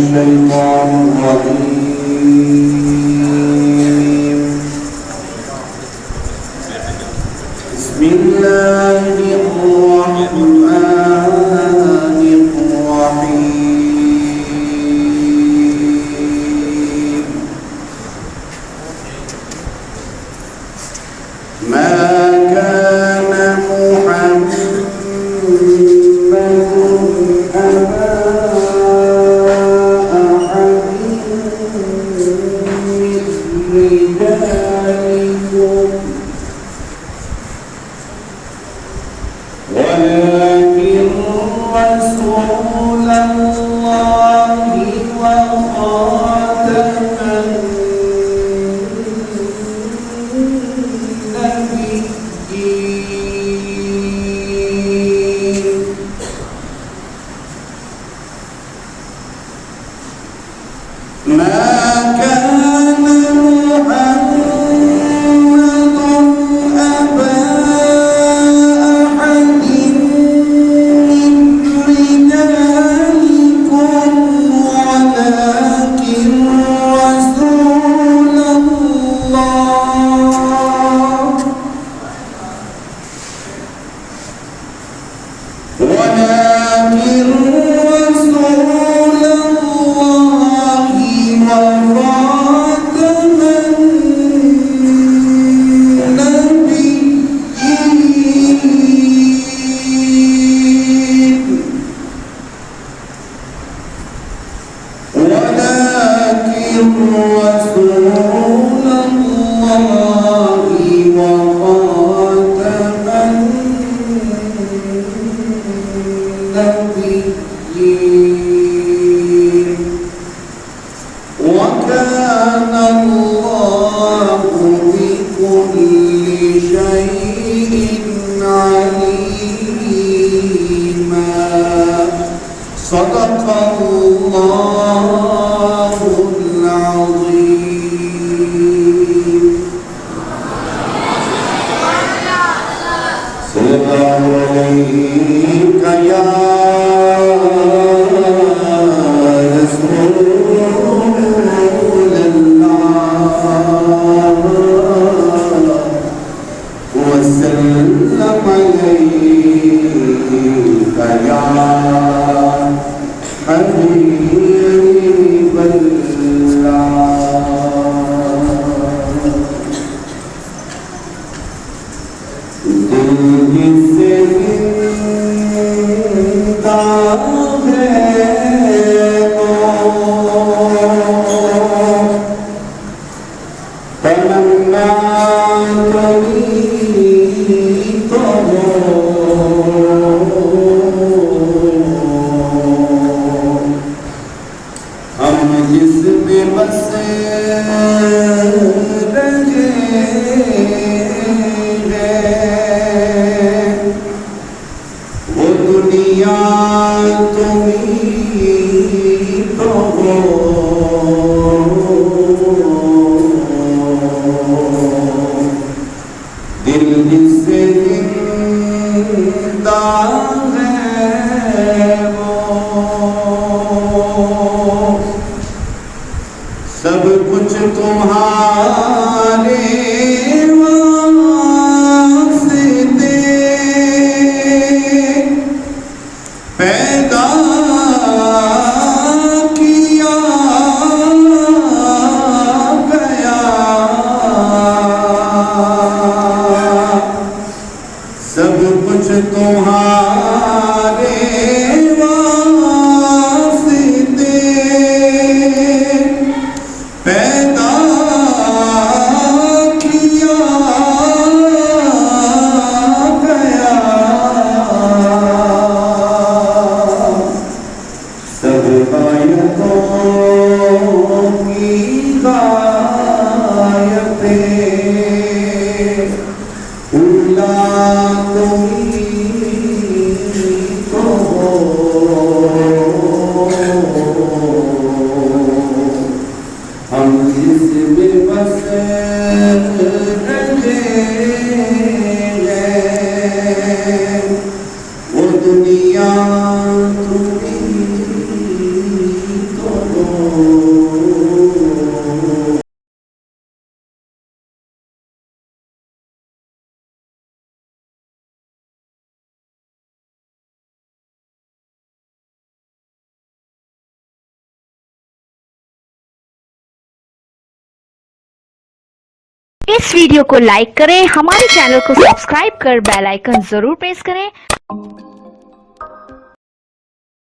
الشيطان الرجيم بسم الله الرحمن الرحيم ما كان محمد أبا أحد من رجالكم ولكن رسول الله وخاتم النبيين ما كان محمد أبا أحد من رجالكم ولكن رسول الله وخاتم النبيين ولكن رسول الله وخاتم النبيين وكان الله بكل شيء عليما صدق الله العظيم صلى الله عليك يا رسول وسلم عليك يا حبيب الله دل سے زندہ ہے تمنا ہم جس میں بسے رہے ہیں وہ دنیا تمہیں تو ہو دل جس سے زندہ ہے وہ سب کچھ تمہارے واسطے پیدا کیا گیا سب کچھ تمہارے واسطے پیدا کیا گیا سب آیتوں کی غایت اولا تمہیں تو ہم جس میں بس رہے ہیں وہ دنیا تمہیں تو इस वीडियो को लाइक करें, हमारे चैनल को सब्सक्राइब कर बेल आइकन जरूर प्रेस करें